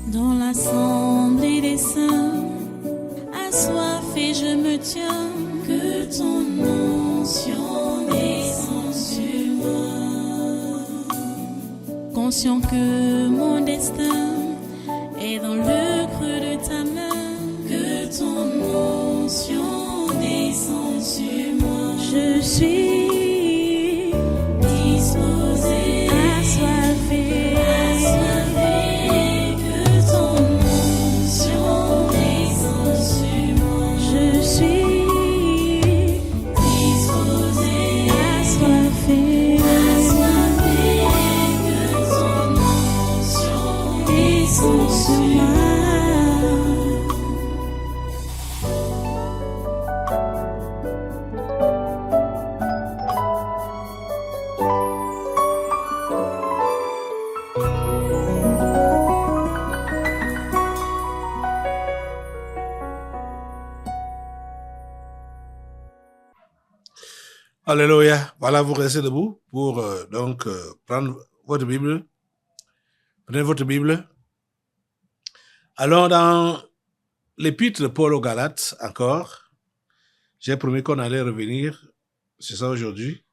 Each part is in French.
Dans l'assemblée des saints, assoiffé je me tiens, que ton onction descende sur moi. Conscient que mon destin est dans le creux de ta main, que ton onction descende sur moi. Je suis disposé, assoiffé, que ton onction descende sur moi. Je suis disposé, assoiffé, que ton onction descende sur moi. Alléluia. Voilà, vous restez debout pour prendre votre Bible. Prenez votre Bible. Allons dans l'épître de Paul aux Galates encore. J'ai promis qu'on allait revenir. C'est ça aujourd'hui.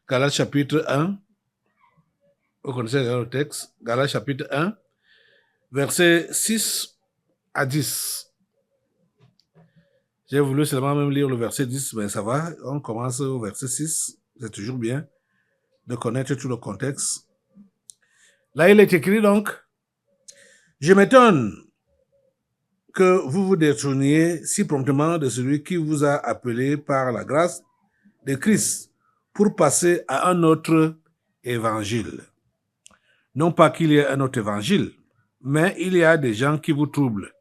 Galates chapitre 1. Vous connaissez le texte. Galates chapitre 1, versets 6 à 10. J'ai voulu seulement même lire le verset 10, mais ça va. On commence au verset 6. C'est toujours bien de connaître tout le contexte. Là, il est écrit donc, « Je m'étonne que vous vous détourniez si promptement de celui qui vous a appelé par la grâce de Christ pour passer à un autre évangile. Non pas qu'il y ait un autre évangile, mais il y a des gens qui vous troublent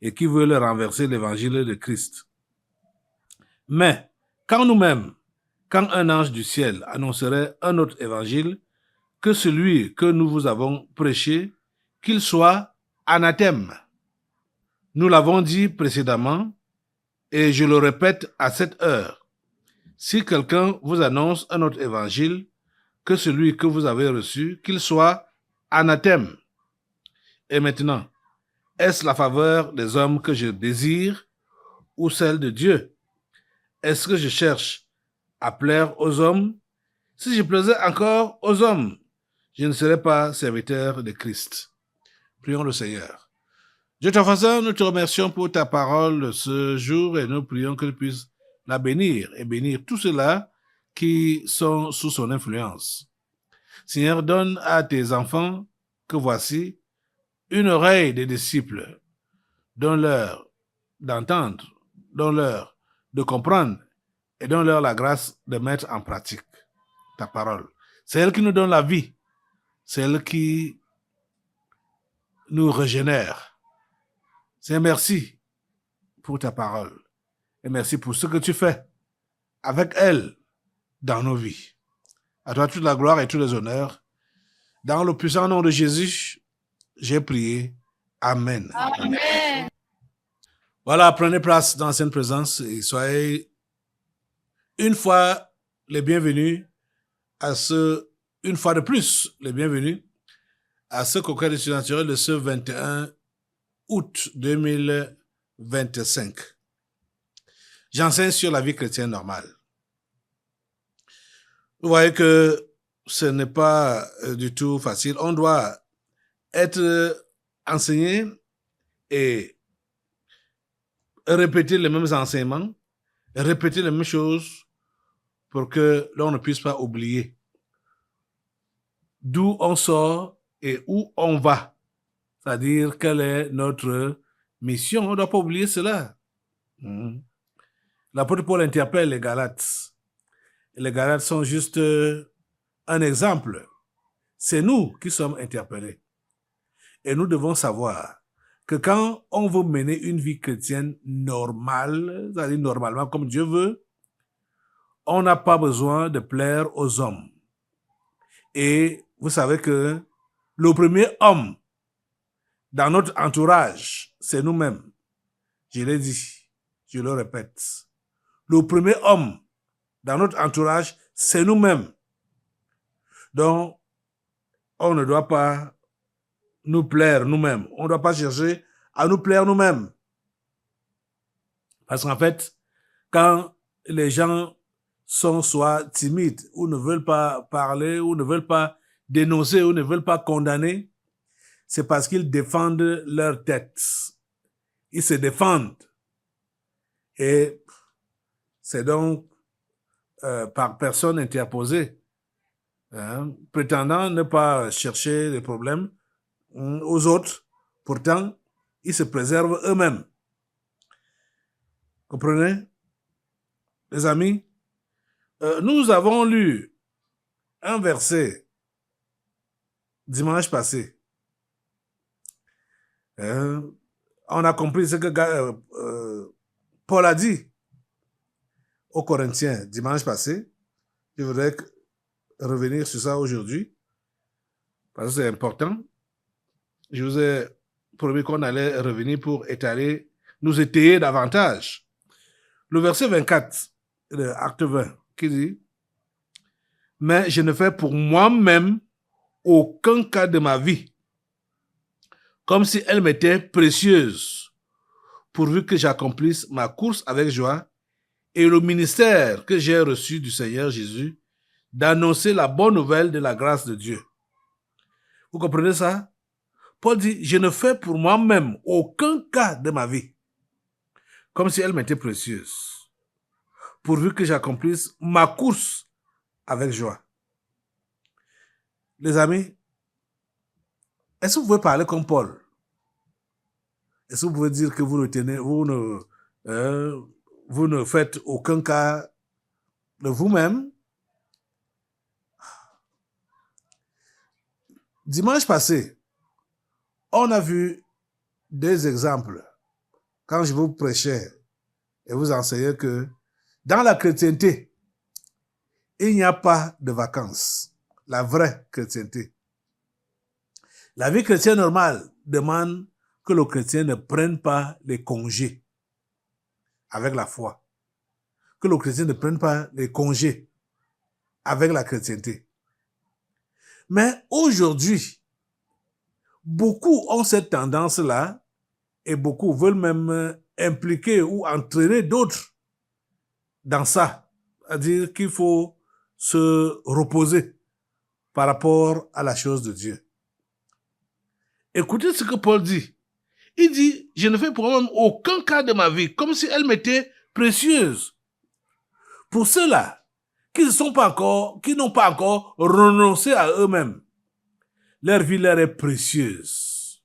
et qui veulent renverser l'évangile de Christ. Mais quand nous-mêmes, quand un ange du ciel annoncerait un autre évangile que celui que nous vous avons prêché, qu'il soit anathème. Nous l'avons dit précédemment, et je le répète à cette heure. Si quelqu'un vous annonce un autre évangile que celui que vous avez reçu, qu'il soit anathème. Et maintenant, est-ce la faveur des hommes que je désire ou celle de Dieu? Est-ce que je cherche à plaire aux hommes? Si je plaisais encore aux hommes, je ne serais pas serviteur de Christ. Prions le Seigneur. Dieu Tout-Puissant, nous te remercions pour ta parole ce jour et nous prions que tu puisses la bénir et bénir tous ceux-là qui sont sous son influence. Seigneur, donne à tes enfants que voici une oreille des disciples. Donne-leur d'entendre, donne-leur de comprendre et donne-leur la grâce de mettre en pratique ta parole. C'est elle qui nous donne la vie. C'est elle qui nous régénère. Seigneur, merci pour ta parole. Et merci pour ce que tu fais avec elle dans nos vies. À toi toute la gloire et tous les honneurs. Dans le puissant nom de Jésus, j'ai prié. Amen. Amen. Voilà, prenez place dans cette présence et soyez une fois les bienvenus une fois de plus, les bienvenus à ce congrès de naturel de ce 21 août 2025. J'enseigne sur la vie chrétienne normale. Vous voyez que ce n'est pas du tout facile. On doit être enseigné et répéter les mêmes enseignements, répéter les mêmes choses pour que l'on ne puisse pas oublier d'où on sort et où on va. C'est-à-dire, quelle est notre mission. On ne doit pas oublier cela. L'apôtre Paul interpelle les Galates. Et les Galates sont juste un exemple. C'est nous qui sommes interpellés. Et nous devons savoir que quand on veut mener une vie chrétienne normale, c'est-à-dire normalement comme Dieu veut, on n'a pas besoin de plaire aux hommes. Et vous savez que le premier homme dans notre entourage, c'est nous-mêmes. Je l'ai dit, je le répète. Le premier homme dans notre entourage, c'est nous-mêmes. Donc, on ne doit pas nous plaire nous-mêmes. On ne doit pas chercher à nous plaire nous-mêmes. Parce qu'en fait, quand les gens sont soit timides, ou ne veulent pas parler, ou ne veulent pas dénoncer, ou ne veulent pas condamner, c'est parce qu'ils défendent leur tête. Ils se défendent. Et c'est donc par personne interposée, prétendant ne pas chercher les problèmes aux autres. Pourtant, ils se préservent eux-mêmes. Comprenez? Les amis, nous avons lu un verset dimanche passé. On a compris ce que Paul a dit aux Corinthiens dimanche passé. Je voudrais revenir sur ça aujourd'hui parce que c'est important. Je vous ai promis qu'on allait revenir pour nous étayer davantage. Le verset 24 de Acte 20 qui dit « Mais je ne fais pour moi-même aucun cas de ma vie, comme si elle m'était précieuse, pourvu que j'accomplisse ma course avec joie et le ministère que j'ai reçu du Seigneur Jésus, d'annoncer la bonne nouvelle de la grâce de Dieu. » Vous comprenez ça? Paul dit, je ne fais pour moi-même aucun cas de ma vie, comme si elle m'était précieuse, pourvu que j'accomplisse ma course avec joie. Les amis, est-ce que vous pouvez parler comme Paul? Est-ce que vous pouvez dire que vous ne faites aucun cas de vous-même? Dimanche passé, on a vu des exemples quand je vous prêchais et vous enseignais que dans la chrétienté, il n'y a pas de vacances. La vraie chrétienté. La vie chrétienne normale demande que le chrétien ne prenne pas les congés avec la foi. Que le chrétien ne prenne pas les congés avec la chrétienté. Mais aujourd'hui, beaucoup ont cette tendance-là et beaucoup veulent même impliquer ou entraîner d'autres dans ça. C'est-à-dire qu'il faut se reposer par rapport à la chose de Dieu. Écoutez ce que Paul dit. Il dit, je ne fais pour moi-même aucun cas de ma vie, comme si elle m'était précieuse. Pour ceux-là qui n'ont pas encore renoncé à eux-mêmes, leur vie leur est précieuse.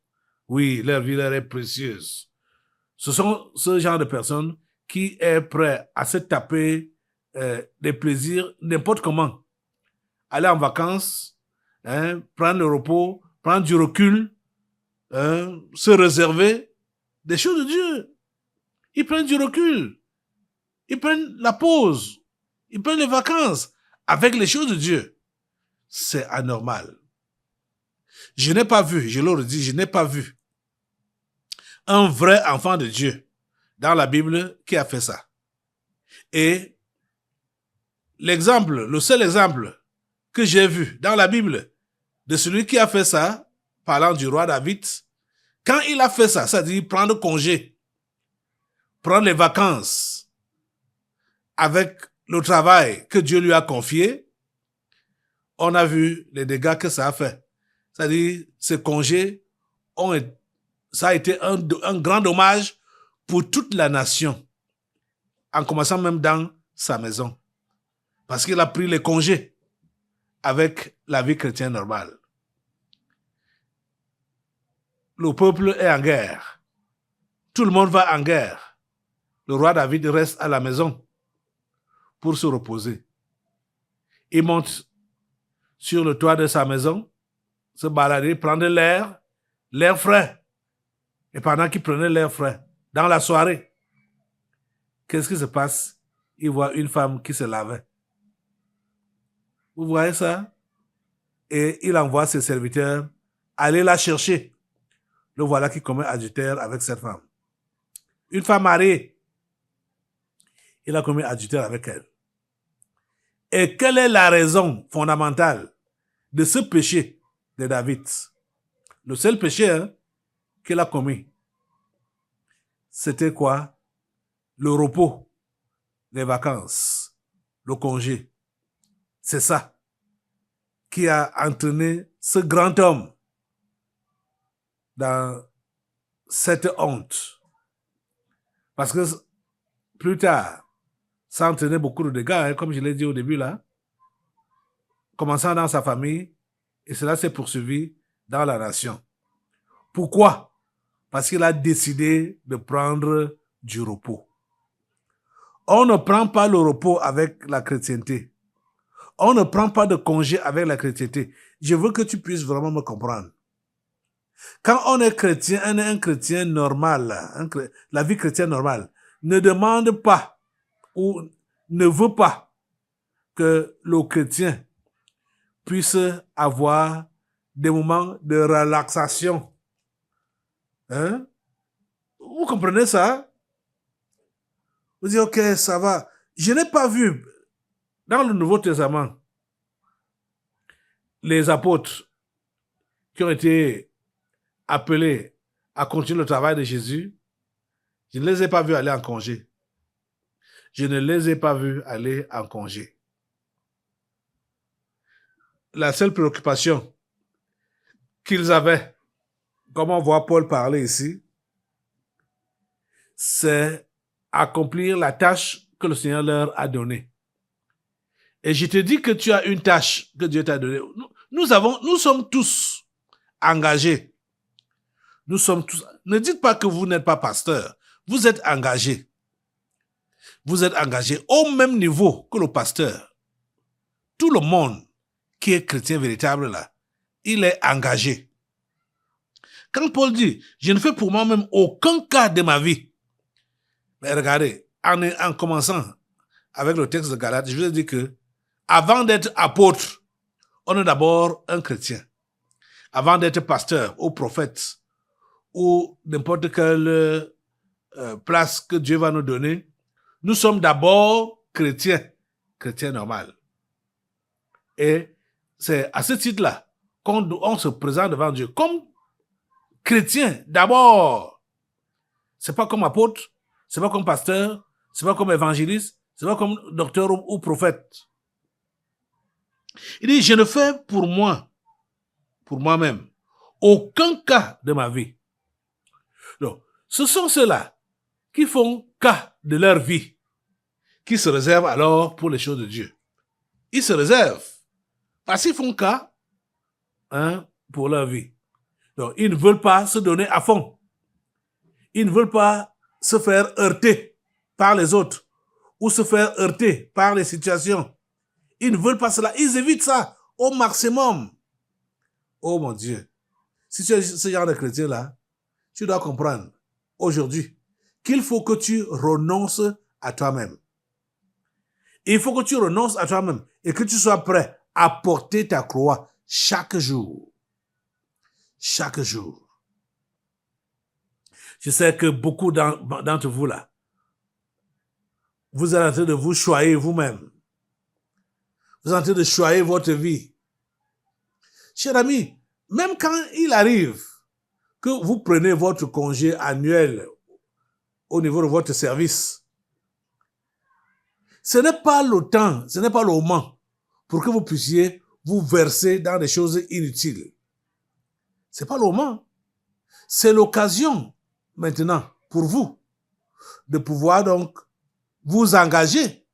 Oui, leur vie leur est précieuse. Ce sont ce genre de personnes qui est prêt à se taper des plaisirs n'importe comment. Aller en vacances, prendre le repos, prendre du recul, se réserver des choses de Dieu. Ils prennent du recul. Ils prennent la pause. Ils prennent les vacances avec les choses de Dieu. C'est anormal. Je n'ai pas vu, je le redis, je n'ai pas vu un vrai enfant de Dieu dans la Bible qui a fait ça. Et le seul exemple que j'ai vu dans la Bible de celui qui a fait ça, parlant du roi David, quand il a fait ça, c'est-à-dire prendre congé, prendre les vacances avec le travail que Dieu lui a confié, on a vu les dégâts que ça a fait. C'est-à-dire, ces congés, ça a été un grand dommage pour toute la nation, en commençant même dans sa maison. Parce qu'il a pris les congés avec la vie chrétienne normale. Le peuple est en guerre. Tout le monde va en guerre. Le roi David reste à la maison pour se reposer. Il monte sur le toit de sa maison, se balader, prendre l'air frais. Et pendant qu'il prenait l'air frais, dans la soirée, qu'est-ce qui se passe? Il voit une femme qui se lavait. Vous voyez ça? Et il envoie ses serviteurs aller la chercher. Le voilà qui commet adultère avec cette femme. Une femme mariée. Il a commis adultère avec elle. Et quelle est la raison fondamentale de ce péché de David? Le seul péché qu'il a commis, c'était quoi? Le repos, les vacances, le congé. C'est ça qui a entraîné ce grand homme dans cette honte. Parce que plus tard, ça a entraîné beaucoup de dégâts, comme je l'ai dit au début là, commençant dans sa famille, et cela s'est poursuivi dans la nation. Pourquoi? Parce qu'il a décidé de prendre du repos. On ne prend pas le repos avec la chrétienté. On ne prend pas de congé avec la chrétienté. Je veux que tu puisses vraiment me comprendre. Quand on est chrétien, on est un chrétien normal, la vie chrétienne normale, ne demande pas ou ne veut pas que le chrétien puisse avoir des moments de relaxation. Hein? Vous comprenez ça? Vous dites, ok, ça va. Je n'ai pas vu dans le Nouveau Testament les apôtres qui ont été appelés à continuer le travail de Jésus. Je ne les ai pas vus aller en congé. Je ne les ai pas vus aller en congé. La seule préoccupation qu'ils avaient, comme on voit Paul parler ici, c'est accomplir la tâche que le Seigneur leur a donnée. Et je te dis que tu as une tâche que Dieu t'a donnée. Nous sommes tous engagés. Nous sommes tous. Ne dites pas que vous n'êtes pas pasteur. Vous êtes engagés. Vous êtes engagés au même niveau que le pasteur. Tout le monde qui est chrétien véritable là, il est engagé. Quand Paul dit, je ne fais pour moi-même aucun cas de ma vie. Mais regardez, en commençant avec le texte de Galates, je vous ai dit que avant d'être apôtre, on est d'abord un chrétien. Avant d'être pasteur ou prophète ou n'importe quelle place que Dieu va nous donner, nous sommes d'abord chrétiens normal. Et c'est à ce titre-là qu'on se présente devant Dieu comme chrétien d'abord. C'est pas comme apôtre, c'est pas comme pasteur, c'est pas comme évangéliste, c'est pas comme docteur ou prophète. Il dit, je ne fais pour moi-même, aucun cas de ma vie. Donc, ce sont ceux-là qui font cas de leur vie, qui se réservent alors pour les choses de Dieu. Ils se réservent, parce qu'ils font cas pour leur vie. Donc, ils ne veulent pas se donner à fond. Ils ne veulent pas se faire heurter par les autres ou se faire heurter par les situations. Ils ne veulent pas cela. Ils évitent ça au maximum. Oh mon Dieu. Si tu es ce genre de chrétien-là, tu dois comprendre aujourd'hui qu'il faut que tu renonces à toi-même. Il faut que tu renonces à toi-même et que tu sois prêt à porter ta croix chaque jour. Chaque jour. Je sais que beaucoup d'entre vous là, vous êtes en train de vous choyer vous-même. Vous êtes en train de choyer votre vie. Cher ami, même quand il arrive que vous prenez votre congé annuel au niveau de votre service, ce n'est pas le temps, ce n'est pas le moment pour que vous puissiez vous verser dans des choses inutiles. C'est pas le moment. C'est l'occasion maintenant pour vous de pouvoir donc vous engager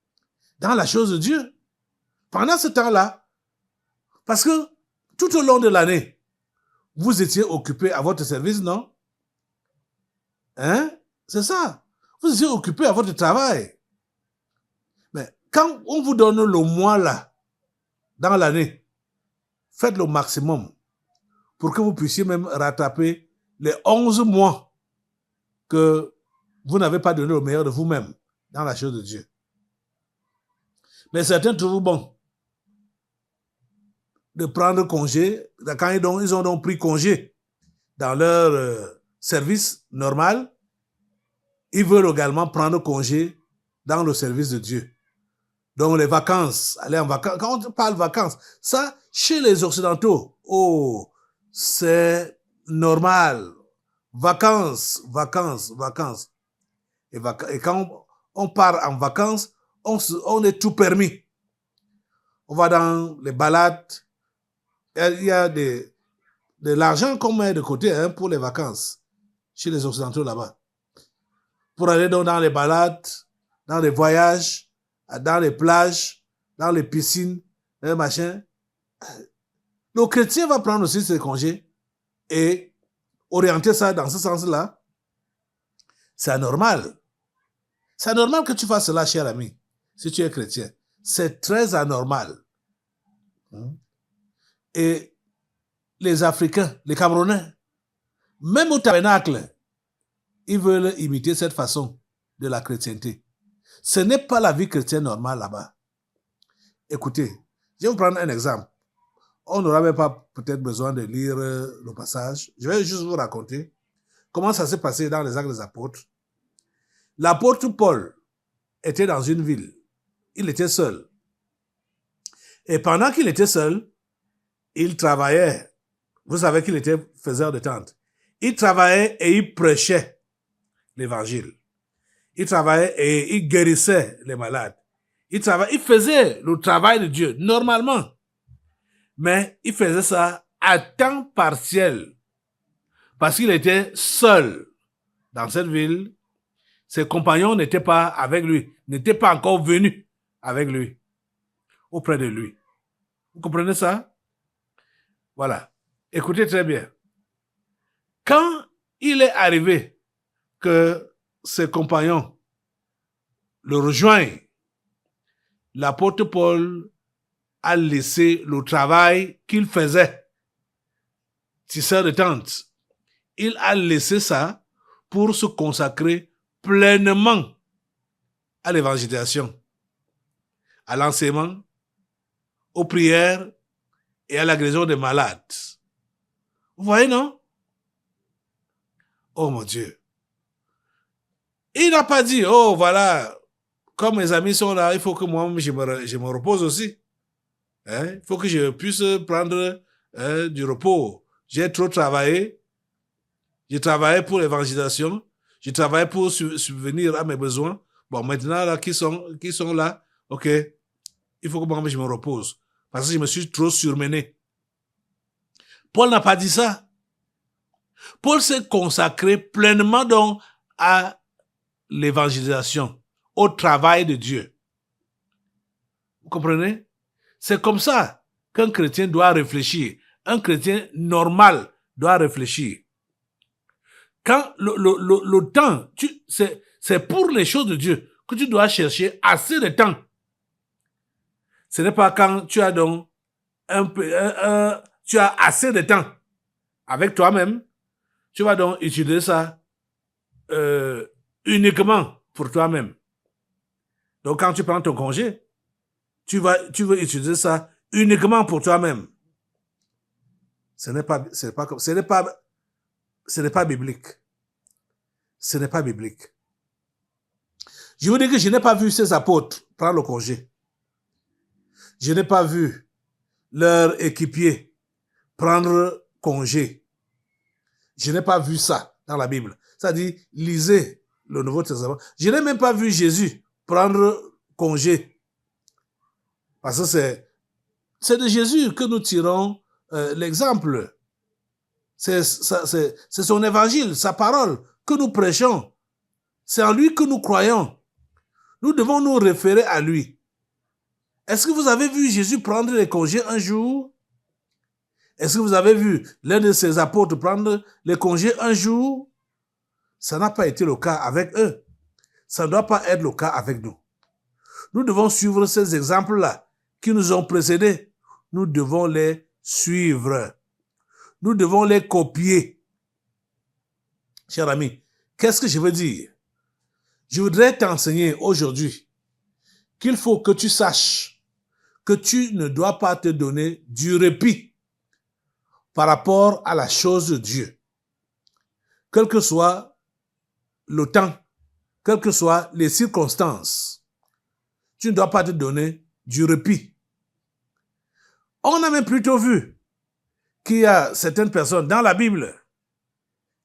dans la chose de Dieu pendant ce temps-là, parce que tout au long de l'année, vous étiez occupé à votre service, non? Hein? C'est ça. Vous étiez occupé à votre travail. Mais quand on vous donne le mois là, dans l'année, faites le maximum pour que vous puissiez même rattraper les 11 mois que vous n'avez pas donné le meilleur de vous-même dans la chose de Dieu. Mais certains trouvent bon de prendre congé, quand ils ont donc pris congé dans leur service normal, ils veulent également prendre congé dans le service de Dieu. Donc les vacances, aller en vacances, quand on parle vacances, ça, chez les Occidentaux, oh, c'est normal. Vacances. Et quand on part en vacances, on est tout permis. On va dans les balades. Il y a de l'argent qu'on met de côté pour les vacances chez les Occidentaux là-bas. Pour aller dans les balades, dans les voyages, dans les plages, dans les piscines, machin. Le chrétien va prendre aussi ses congés et orienter ça dans ce sens-là. C'est anormal. C'est anormal que tu fasses cela, cher ami, si tu es chrétien. C'est très anormal. Et les Africains, les Camerounais, même au tabernacle, ils veulent imiter cette façon de la chrétienté. Ce n'est pas la vie chrétienne normale là-bas. Écoutez, je vais vous prendre un exemple. On n'aura même pas peut-être besoin de lire le passage. Je vais juste vous raconter comment ça s'est passé dans les Actes des Apôtres. L'apôtre Paul était dans une ville. Il était seul. Et pendant qu'il était seul, il travaillait. Vous savez qu'il était faiseur de tentes. Il travaillait et il prêchait l'évangile. Il travaillait et il guérissait les malades. Il faisait le travail de Dieu, normalement. Mais il faisait ça à temps partiel. Parce qu'il était seul dans cette ville. Ses compagnons n'étaient pas avec lui, n'étaient pas encore venus avec lui, auprès de lui. Vous comprenez ça? Voilà. Écoutez très bien. Quand il est arrivé que ses compagnons le rejoignent, l'apôtre Paul a laissé le travail qu'il faisait, tisseur de tentes. Il a laissé ça pour se consacrer pleinement à l'évangélisation, à l'enseignement, aux prières et à la guérison des malades. Vous voyez, non? Oh mon Dieu. Il n'a pas dit, oh voilà, comme mes amis sont là, il faut que moi je me repose aussi. Il faut que je puisse prendre du repos. J'ai trop travaillé. J'ai travaillé pour l'évangélisation. J'ai travaillé pour subvenir à mes besoins. Bon, maintenant, là, qui sont là, ok, il faut que moi je me repose. Parce que je me suis trop surmené. Paul n'a pas dit ça. Paul s'est consacré pleinement donc à l'évangélisation, au travail de Dieu. Vous comprenez? C'est comme ça qu'un chrétien doit réfléchir. Un chrétien normal doit réfléchir. Quand le temps, c'est pour les choses de Dieu que tu dois chercher assez de temps. Ce n'est pas quand tu as donc tu as assez de temps avec toi-même, tu vas donc utiliser ça uniquement pour toi-même. Donc quand tu prends ton congé, tu veux utiliser ça uniquement pour toi-même. Ce n'est pas biblique. Ce n'est pas biblique. Je vous dis que je n'ai pas vu ces apôtres prendre le congé. Je n'ai pas vu leurs équipiers prendre congé. Je n'ai pas vu ça dans la Bible. Ça dit, lisez le Nouveau Testament. Je n'ai même pas vu Jésus prendre congé. Parce que c'est de Jésus que nous tirons l'exemple. C'est son évangile, sa parole que nous prêchons. C'est en lui que nous croyons. Nous devons nous référer à lui. Est-ce que vous avez vu Jésus prendre les congés un jour? Est-ce que vous avez vu l'un de ses apôtres prendre les congés un jour? Ça n'a pas été le cas avec eux. Ça ne doit pas être le cas avec nous. Nous devons suivre ces exemples-là qui nous ont précédés. Nous devons les suivre. Nous devons les copier. Cher ami, qu'est-ce que je veux dire? Je voudrais t'enseigner aujourd'hui qu'il faut que tu saches que tu ne dois pas te donner du répit par rapport à la chose de Dieu. Quel que soit le temps, quelles que soient les circonstances, tu ne dois pas te donner du répit. On a même plutôt vu qu'il y a certaines personnes dans la Bible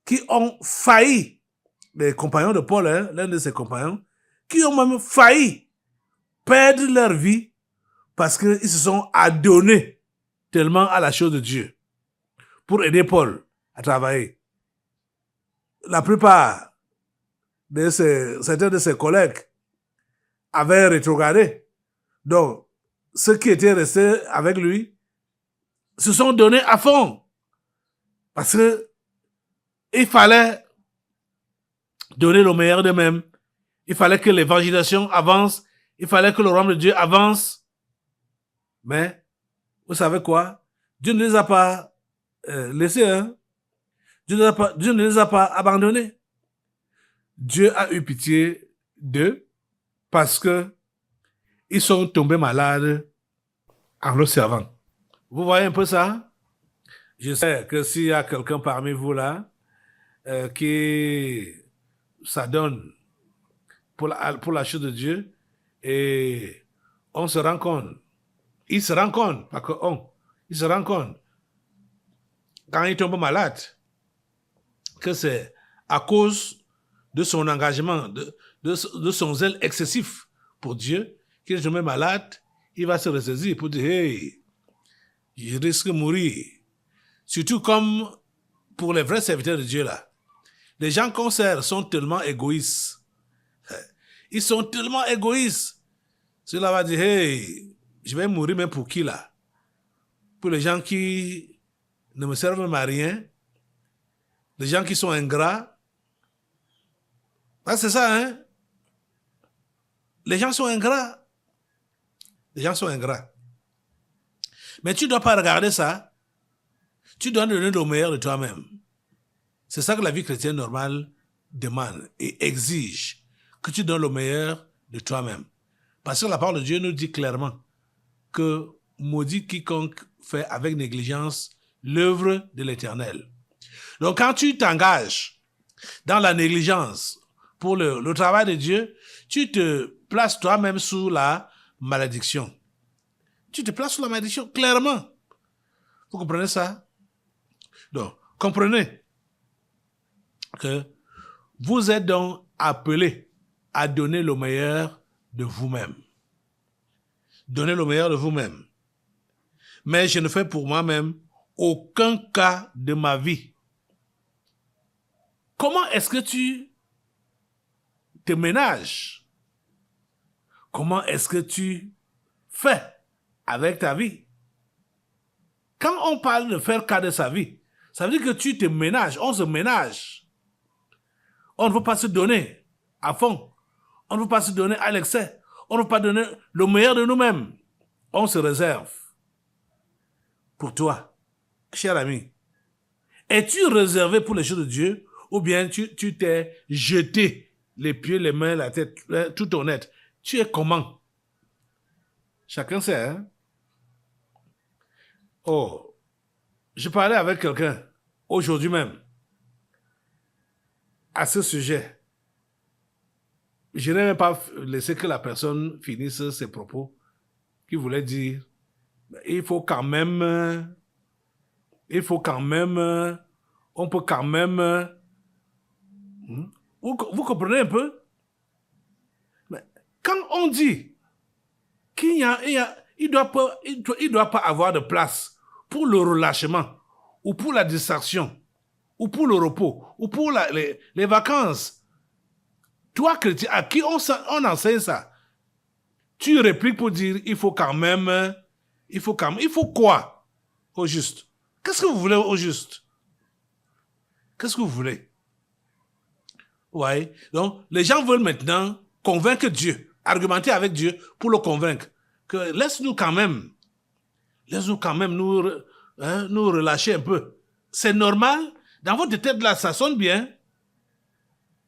qui ont failli, les compagnons de Paul, hein, l'un de ses compagnons, qui ont même failli perdre leur vie parce qu'ils se sont adonnés tellement à la chose de Dieu pour aider Paul à travailler. La plupart de certains de ses collègues avaient rétrogradé. Donc, ceux qui étaient restés avec lui se sont donnés à fond. Parce que il fallait donner le meilleur d'eux-mêmes. Il fallait que l'évangélisation avance. Il fallait que le royaume de Dieu avance. Mais, vous savez quoi? Dieu ne les a pas laissés. Hein? Dieu ne les a pas abandonnés. Dieu a eu pitié d'eux parce que ils sont tombés malades en le servant. Vous voyez un peu ça? Je sais que s'il y a quelqu'un parmi vous là qui s'adonne pour la chose de Dieu et on se rend compte, il se rend compte, pas que il se rend compte quand il tombe malade que c'est à cause de son engagement, de son zèle excessif pour Dieu, qu'il est tombé malade, il va se ressaisir pour dire, hey, je risque de mourir. Surtout comme pour les vrais serviteurs de Dieu là. Les gens qu'on sert sont tellement égoïstes. Ils sont tellement égoïstes. Cela va dire, hey, je vais mourir, mais pour qui là? Pour les gens qui ne me servent même à rien. Les gens qui sont ingrats. Ah, c'est ça, hein? Les gens sont ingrats. Les gens sont ingrats. Mais tu ne dois pas regarder ça. Tu dois donner le meilleur de toi-même. C'est ça que la vie chrétienne normale demande et exige. Que tu donnes le meilleur de toi-même. Parce que la parole de Dieu nous dit clairement que maudit quiconque fait avec négligence l'œuvre de l'Éternel. Donc quand tu t'engages dans la négligence pour le travail de Dieu, tu te places toi-même sous la malédiction. Tu te places sous la malédiction, clairement. Vous comprenez ça? Donc, comprenez que vous êtes donc appelés à donner le meilleur de vous-même. Donnez le meilleur de vous-même. Mais je ne fais pour moi-même aucun cas de ma vie. Comment est-ce que tu te ménages? Comment est-ce que tu fais avec ta vie? Quand on parle de faire cas de sa vie, ça veut dire que tu te ménages, on se ménage. On ne veut pas se donner à fond. On ne veut pas se donner à l'excès. On ne veut pas donner le meilleur de nous-mêmes. On se réserve. Pour toi, cher ami, es-tu réservé pour les choses de Dieu ou bien tu t'es jeté les pieds, les mains, la tête, tout honnête? Tu es comment? Chacun sait, hein? Oh, je parlais avec quelqu'un aujourd'hui même à ce sujet. Je n'ai même pas laissé que la personne finisse ses propos qui voulait dire il faut quand même, on peut quand même. Vous comprenez un peu? Mais quand on dit qu'il il doit pas avoir de place pour le relâchement, ou pour la distraction, ou pour le repos, ou pour les vacances. Toi, chrétien, à qui on enseigne ça? Tu répliques pour dire, il faut quoi, au juste? Qu'est-ce que vous voulez au juste? Qu'est-ce que vous voulez? Ouais. Donc, les gens veulent maintenant convaincre Dieu, argumenter avec Dieu pour le convaincre. Que laisse-nous quand même nous relâcher un peu. C'est normal. Dans votre tête là, ça sonne bien.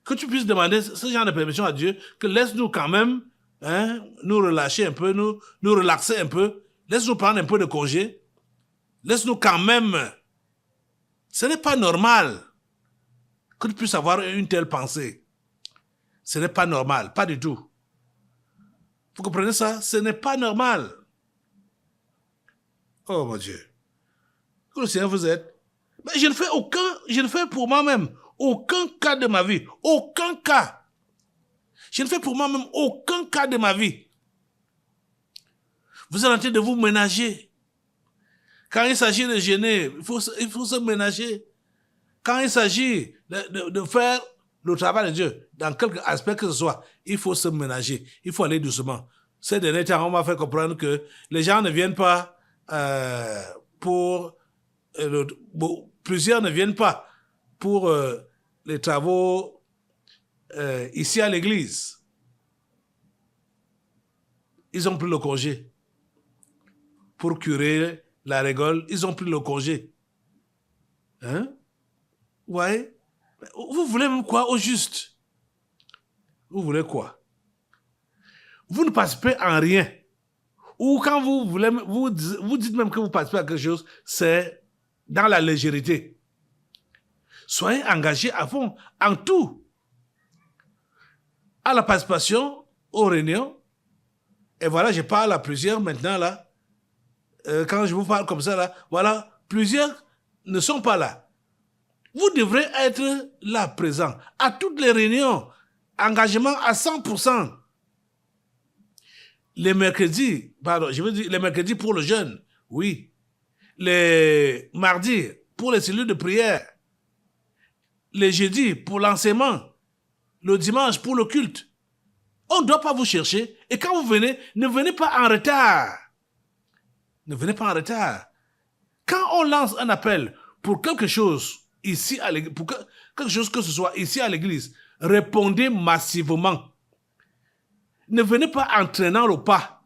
Que tu puisses demander ce genre de permission à Dieu, que laisse-nous quand même nous relâcher un peu, nous relaxer un peu. Laisse-nous prendre un peu de congé. Laisse-nous quand même. Ce n'est pas normal que tu puisses avoir une telle pensée. Ce n'est pas normal, pas du tout. Vous comprenez ça? Ce n'est pas normal. Oh mon Dieu. Que le Seigneur vous aide. Mais je ne fais pour moi-même Aucun cas de ma vie. Aucun cas. Je ne fais pour moi-même aucun cas de ma vie. Vous êtes en train de vous ménager. Quand il s'agit de jeûner, il faut se ménager. Quand il s'agit de faire le travail de Dieu, dans quelque aspect que ce soit, il faut se ménager. Il faut aller doucement. Ces derniers temps, on m'a fait comprendre que les gens ne viennent pas plusieurs ne viennent pas pour les travaux ici à l'église. Ils ont pris le congé. Pour curer la régole, ils ont pris le congé. Hein? Ouais. Vous voulez même quoi au juste? Vous voulez quoi? Vous ne participez en rien. Ou quand vous voulez, vous dites même que vous participez à quelque chose, c'est dans la légèreté. Soyez engagés à fond, en tout. À la participation, aux réunions. Et voilà, je parle à plusieurs maintenant là. Quand je vous parle comme ça là, voilà, plusieurs ne sont pas là. Vous devrez être là, présent, à toutes les réunions. Engagement à 100%. Les mercredis, pardon, je veux dire les mercredis pour le jeûne, oui. Les mardis pour les cellules de prière. Les jeudis pour l'enseignement. Le dimanche pour le culte. On ne doit pas vous chercher. Et quand vous venez, ne venez pas en retard. Ne venez pas en retard. Quand on lance un appel pour quelque chose ici à l'église, pour quelque chose que ce soit ici à l'église, répondez massivement. Ne venez pas en traînant le pas.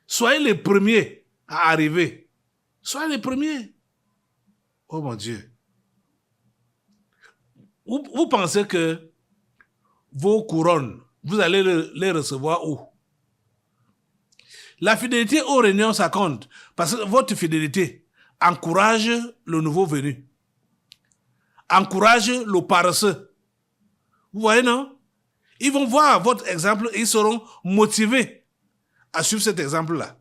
Soyez les premiers à arriver. Soyez les premiers. Oh mon Dieu. Vous pensez que vos couronnes, vous allez les recevoir où? La fidélité aux réunions, ça compte. Parce que votre fidélité encourage le nouveau venu. Encourage le paresseux. Vous voyez, non? Ils vont voir votre exemple et ils seront motivés à suivre cet exemple-là.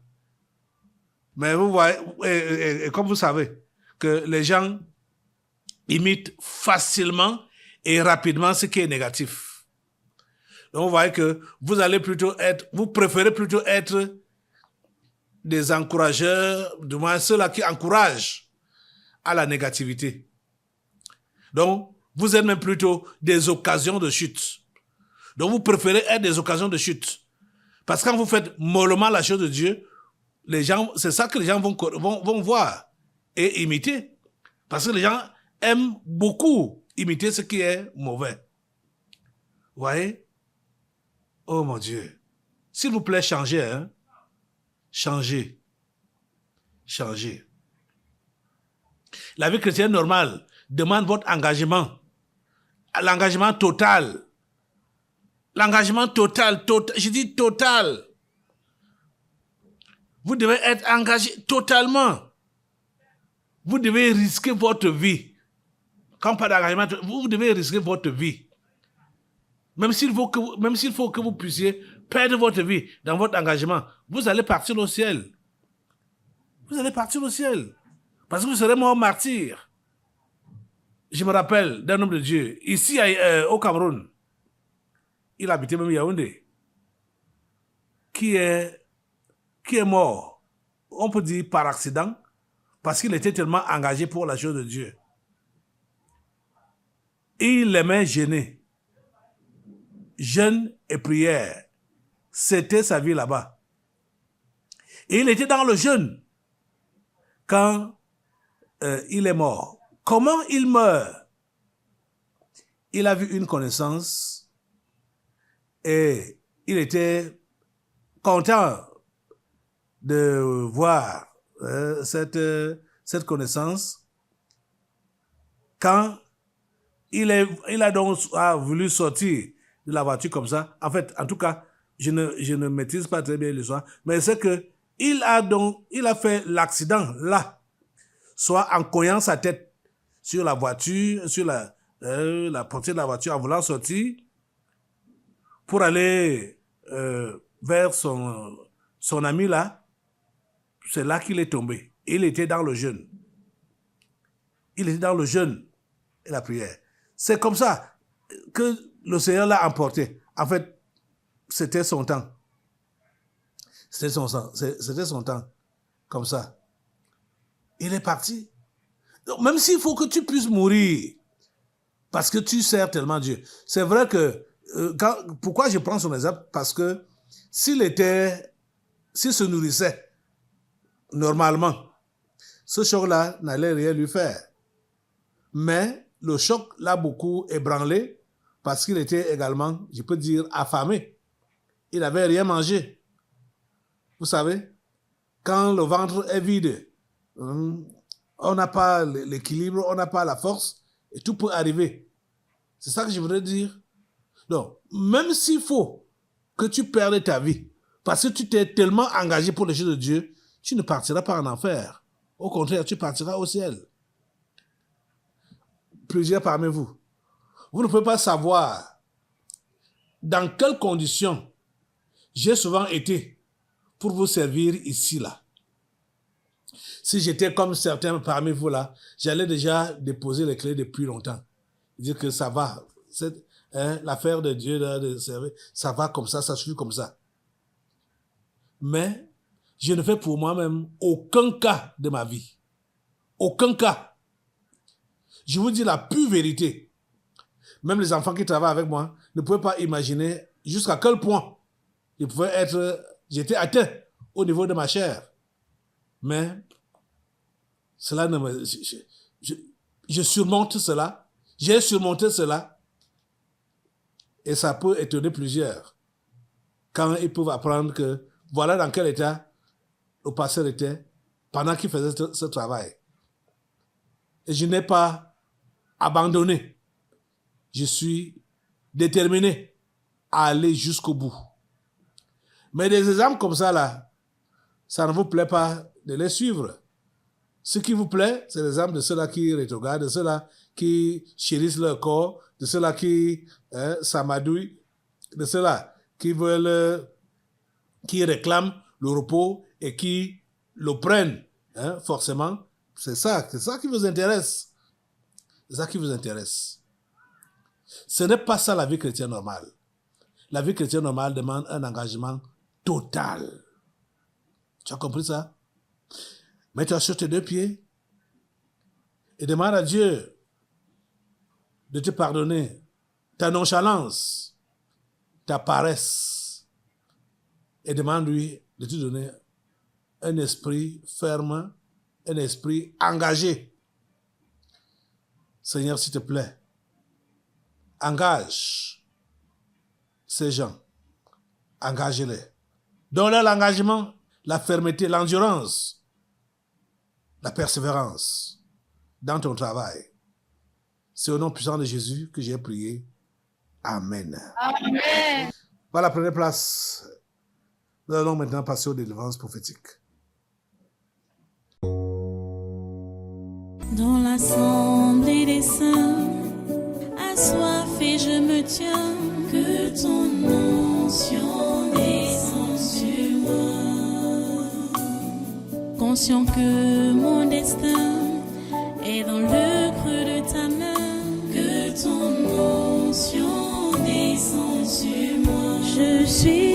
Mais vous voyez, et comme vous savez, que les gens imitent facilement et rapidement ce qui est négatif. Donc vous voyez que vous préférez plutôt être des encourageurs, du moins ceux-là qui encouragent à la négativité. Donc, vous êtes même plutôt des occasions de chute. Donc, vous préférez être des occasions de chute. Parce que quand vous faites mollement la chose de Dieu, les gens, c'est ça que les gens vont voir et imiter. Parce que les gens aiment beaucoup imiter ce qui est mauvais. Vous voyez? Oh mon Dieu. S'il vous plaît, changez, hein? Changez. Changez. La vie chrétienne normale demande votre engagement. L'engagement total. L'engagement total. Je dis total. Vous devez être engagé totalement. Vous devez risquer votre vie. Quand pas d'engagement, vous devez risquer votre vie. Même s'il faut que vous puissiez perdre votre vie dans votre engagement, vous allez partir au ciel. Vous allez partir au ciel. Parce que vous serez mort martyr. Je me rappelle d'un homme de Dieu, ici au Cameroun. Il habitait même Yaoundé. Qui est mort, on peut dire par accident, parce qu'il était tellement engagé pour la chose de Dieu. Et il aimait jeûner. Jeûne et prière. C'était sa vie là-bas. Et il était dans le jeûne quand il est mort. Comment il meurt? Il a vu une connaissance et il était content de voir cette connaissance quand il a donc voulu sortir de la voiture comme ça. En fait, en tout cas, je ne maîtrise pas très bien l'histoire, mais c'est que il a fait l'accident là, soit en cognant sa tête sur la voiture, sur la portière de la voiture, en voulant sortir pour aller vers son ami là. C'est là qu'il est tombé. Il était dans le jeûne. Il était dans le jeûne et la prière. C'est comme ça que le Seigneur l'a emporté. En fait, c'était son temps. C'était son temps. Comme ça. Il est parti. Donc, même s'il faut que tu puisses mourir, parce que tu sers tellement Dieu. C'est vrai que, pourquoi je prends son exemple? Parce que s'il se nourrissait normalement, ce choc-là n'allait rien lui faire. Mais le choc l'a beaucoup ébranlé parce qu'il était également, je peux dire, affamé. Il n'avait rien mangé. Vous savez, quand le ventre est vide, on n'a pas l'équilibre, on n'a pas la force et tout peut arriver. C'est ça que je voudrais dire. Donc, même s'il faut que tu perdes ta vie parce que tu t'es tellement engagé pour les choses de Dieu, tu ne partiras pas en enfer. Au contraire, tu partiras au ciel. Plusieurs parmi vous, vous ne pouvez pas savoir dans quelles conditions j'ai souvent été pour vous servir ici, là. Si j'étais comme certains parmi vous, là, j'allais déjà déposer les clés depuis longtemps. Dire que ça va, l'affaire de Dieu, là, de servir, ça va comme ça suit comme ça. Mais je ne fais pour moi-même aucun cas de ma vie. Aucun cas. Je vous dis la pure vérité. Même les enfants qui travaillent avec moi ne pouvaient pas imaginer jusqu'à quel point j'étais atteint au niveau de ma chair. Mais cela ne me... Je surmonte cela. J'ai surmonté cela. Et ça peut étonner plusieurs. Quand ils peuvent apprendre que voilà dans quel état le pasteur était pendant qu'il faisait ce travail. Et je n'ai pas abandonné. Je suis déterminé à aller jusqu'au bout. Mais des exemples comme ça, là, ça ne vous plaît pas de les suivre. Ce qui vous plaît, c'est l'exemple de ceux-là qui rétrogradent, de ceux-là qui chérissent leur corps, de ceux-là qui s'amadouillent, de ceux-là qui veulent, qui réclament le repos et qui le prennent, forcément. C'est ça qui vous intéresse. C'est ça qui vous intéresse. Ce n'est pas ça la vie chrétienne normale. La vie chrétienne normale demande un engagement total. Tu as compris ça? Mets-toi sur tes deux pieds et demande à Dieu de te pardonner ta nonchalance, ta paresse, et demande-lui de te donner un esprit ferme, un esprit engagé. Seigneur, s'il te plaît, engage ces gens, engage-les. Donne-leur l'engagement, la fermeté, l'endurance, la persévérance dans ton travail. C'est au nom puissant de Jésus que j'ai prié. Amen. Amen. Voilà la première place. Nous allons maintenant passer aux délivrances prophétiques. Dans l'assemblée des saints, assoiffé je me tiens, que ton onction descende sur moi. Conscient que mon destin est dans le creux de ta main, que ton onction descende sur moi. Je suis